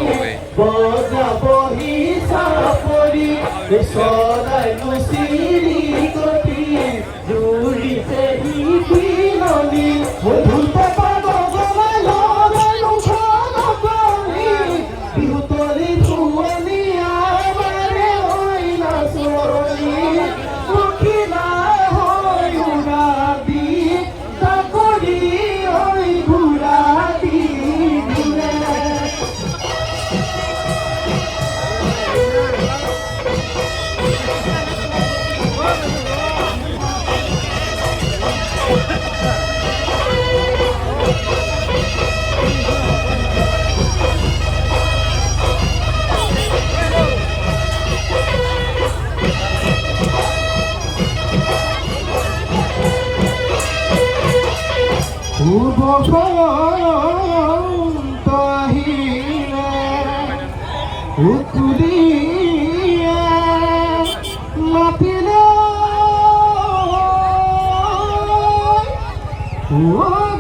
হবে বজাবহি সাপরি সদাই লুসিরি কটি জুড়িতে হিননি ধুতে পাব গমাই লগালু ছলকনি বিহুতলি ধুমনি আমারে হইলা সরনি উঠিলা হই উড়াবি তাকরি হই ঘুরাবি বসন্ত আহিলে উকুলিয়ে মাতিলে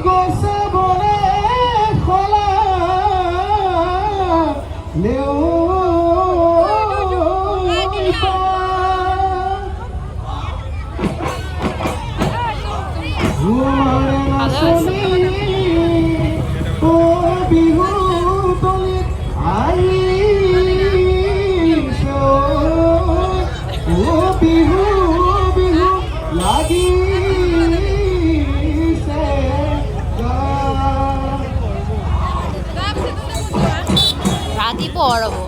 গছে বলে খলা নেও রাতি পড়াবো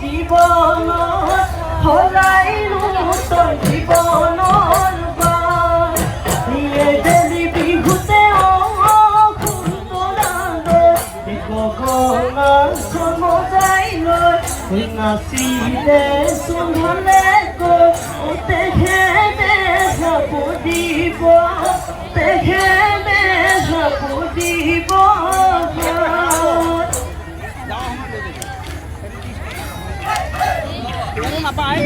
জীবন হলাইলো তোর জীবন বিহুতে নাচিলে চুমলে তেখেতে ঝাপু দিব তেখেতে ঝাপু দিব নাপায়